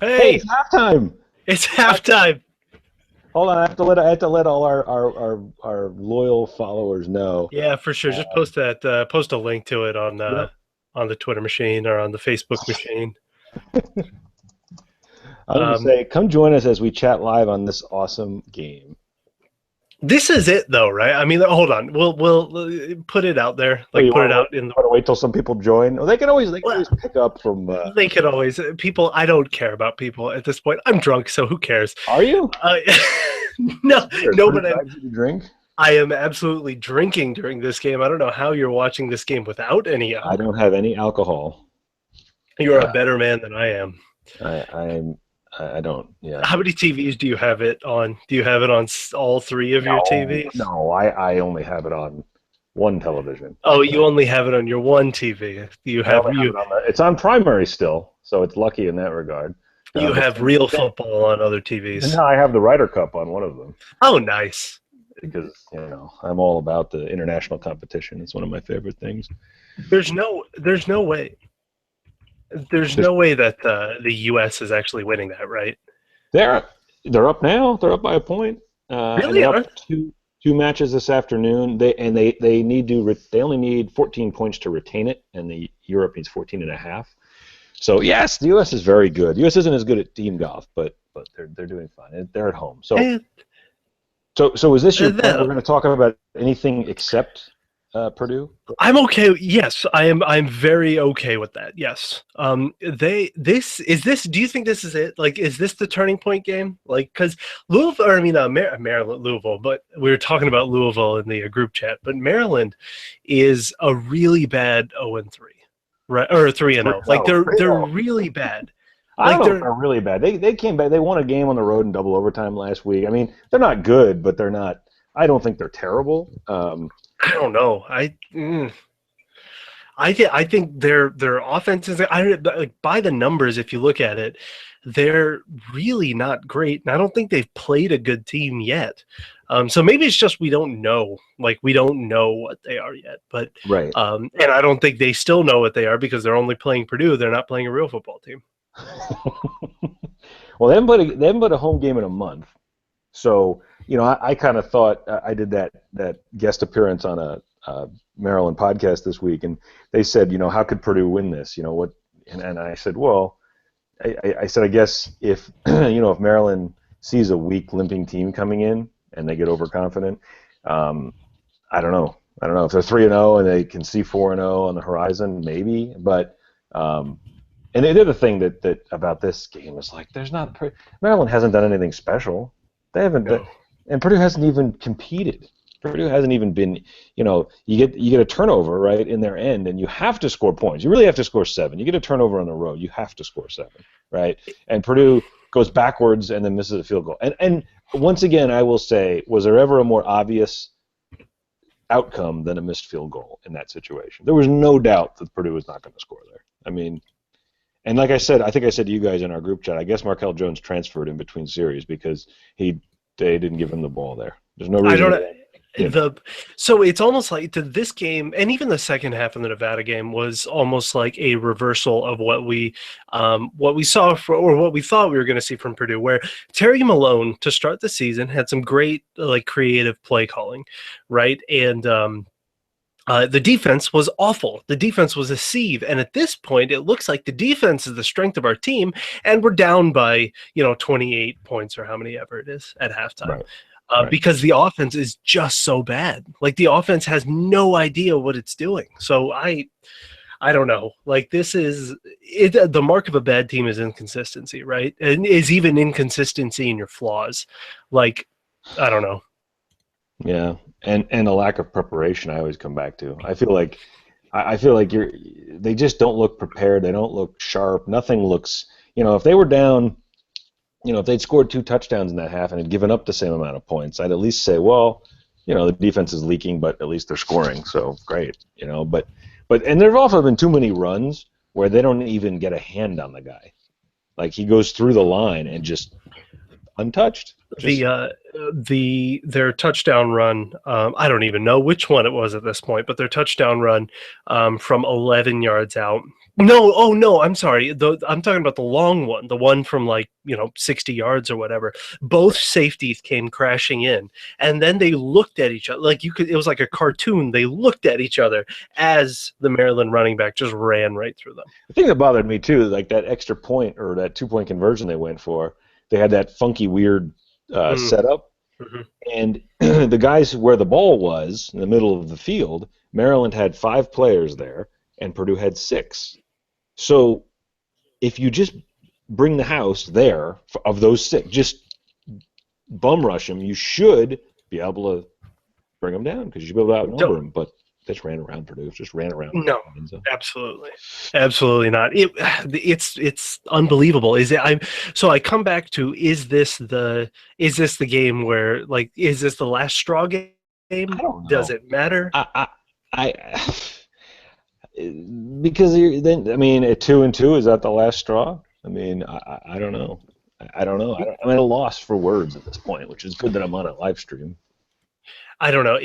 Hey, it's halftime. it's halftime. Hold on, I have to let all our loyal followers know. Yeah, for sure. Just post that. Post a link to it Yep. on the Twitter machine or on the Facebook machine. I'm going to Um, say, come join us as we chat live on this awesome game. this is it, though, right? I mean, hold on. We'll put it out there. Oh, Like, you put want it to wait, out in the. want to wait till some people join? Oh, they can always Well, pick up from. they could always people. I don't care about people at this point. I'm drunk, so who cares? Are you? Uh, no, Weird. no, What but did you drink? I am absolutely drinking during this game. I don't know how you're watching this game without any I alcohol. don't have any alcohol. You're a better man than I am. I'm. I don't. Yeah. How many TVs do you have it on? Do you have it on all three of your No, TVs? no. I only have it on one television. Oh, you only have it on your one TV. You I have only have it on it's on primary still, so it's lucky in that regard. you But have real football on other TVs. now I have the Ryder Cup on one of them Oh, nice. because I'm all about the international competition. It's one of my favorite things. There's no way. There's Just no way that the U.S. is actually winning that, right? they're they're up now. They're up by a point, and Really? they're up two matches this afternoon. They need to they only need 14 points to retain it, and the Europe needs 14 and a half. So yes, the U.S. is very good. The U.S. isn't as good at team golf, but they're doing fine. They're at home. So is this your plan? We're going to talk about anything except Purdue? I'm okay. Yes, I am. I'm very okay with that. Yes. Do you think this is it? Like, is this the turning point game? Like, because Louisville, or I mean, Maryland, Louisville, but we were talking about Louisville in the group chat. But Maryland is a really bad 0-3, right? Or 3-0. Like they're really bad. I don't know if they're really bad. They came back. They won a game on the road in double overtime last week. I mean, they're not good, but they're not. I don't think they're terrible. I don't know. I think their offense is like by the numbers. If you look at it, they're really not great, and I don't think they've played a good team yet. So maybe it's just we don't know. Like we don't know what they are yet. But right. And I don't think they still know what they are because they're only playing Purdue. They're not playing a real football team. Well, they haven't put a home game in a month. So, I kind of thought I did that guest appearance on a Maryland podcast this week, and they said, how could Purdue win this? What? And I said, well, I said, I guess if if Maryland sees a weak, limping team coming in and they get overconfident, I don't know. If they're 3-0 and they can see 4-0 on the horizon, maybe. But and the other thing that about this game is like, Maryland hasn't done anything special. They haven't. No. And Purdue hasn't even competed. Purdue hasn't even been, you get a turnover right in their end, and you have to score points. You really have to score 7. You get a turnover on the road, you have to score 7, right? And Purdue goes backwards and then misses a field goal. And once again, I will say, was there ever a more obvious outcome than a missed field goal in that situation? There was no doubt that Purdue was not going to score there. I mean, and like I said, I think I said to you guys in our group chat, I guess Markel Jones transferred in between series because they didn't give him the ball there. There's no reason. So it's almost like this game, and even the second half of the Nevada game was almost like a reversal of what we saw or what we thought we were going to see from Purdue, where Terry Malone to start the season had some great creative play calling, right? And the defense was awful. The defense was a sieve, and at this point, it looks like the defense is the strength of our team, and we're down by 28 points or how many ever it is at halftime. Right. Because the offense is just so bad. Like the offense has no idea what it's doing. So I don't know. Like this is it. The mark of a bad team is inconsistency, right? And is even inconsistency in your flaws. Like I don't know. Yeah, and a lack of preparation. I always come back to. I feel like they just don't look prepared. They don't look sharp. Nothing looks. If they were down. If they'd scored 2 touchdowns in that half and had given up the same amount of points, I'd at least say, well, the defense is leaking, but at least they're scoring, so great, But and there have also been too many runs where they don't even get a hand on the guy. Like he goes through the line and just untouched. Just Their touchdown run. I don't even know which one it was at this point, but their touchdown run from 11 yards out. No, oh no, I'm sorry. I'm talking about the long one, the one from 60 yards or whatever. Both safeties came crashing in, and then they looked at each other like you could. It was like a cartoon. They looked at each other as the Maryland running back just ran right through them. the thing that bothered me too, like that extra point or that 2-point conversion they went for. They had that funky, weird setup, and the guys where the ball was in the middle of the field, Maryland had 5 players there, and Purdue had 6. So if you just bring the house there of those 6, just bum rush them, you should be able to bring them down because you should be able to outnumber them. But they just ran around Purdue. Just ran around. No, absolutely not. It's unbelievable. So I come back to is this the game where is this the last straw game? I don't know. Does it matter? Because then at 2-2, is that the last straw? I don't know. I don't know. I'm at a loss for words at this point, which is good that I'm on a live stream. I don't know.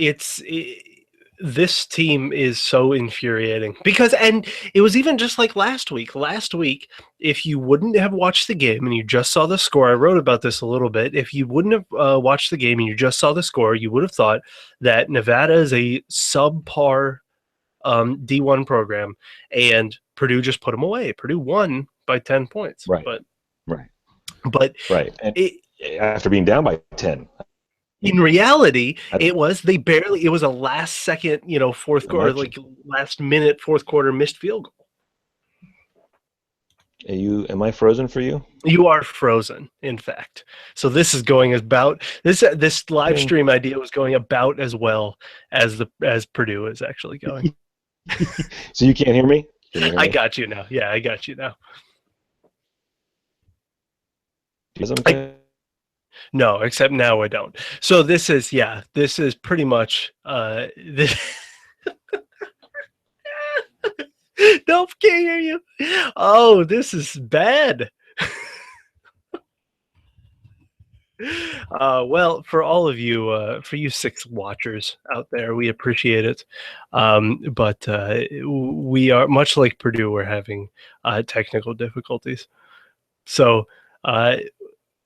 This team is so infuriating and it was even just like last week. Last week, if you wouldn't have watched the game and you just saw the score, I wrote about this a little bit. If you wouldn't have watched the game and you just saw the score, you would have thought that Nevada is a subpar D1 program, and Purdue just put them away. Purdue won by 10 points. Right. And after being down by 10. In reality, it was a last second, fourth quarter, last minute fourth quarter missed field goal. Am I frozen for you? You are frozen, in fact. So this is going this live stream idea was going about as well as Purdue is actually going. So you can't hear me? I got you now. Yeah, I got you now. No, except now I don't. So this is pretty much this. Nope, can't hear you. Oh, this is bad. Well, for all of you, for you 6 watchers out there, we appreciate it. But we are, much like Purdue, we're having technical difficulties. So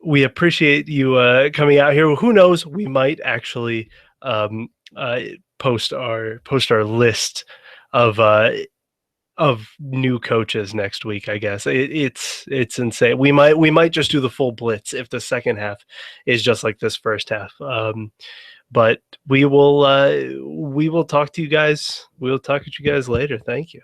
we appreciate you coming out here. Who knows? We might actually post our list of new coaches next week. I guess it's insane. We might just do the full blitz if the second half is just like this first half. But we will talk to you guys. We'll talk to you guys later. Thank you.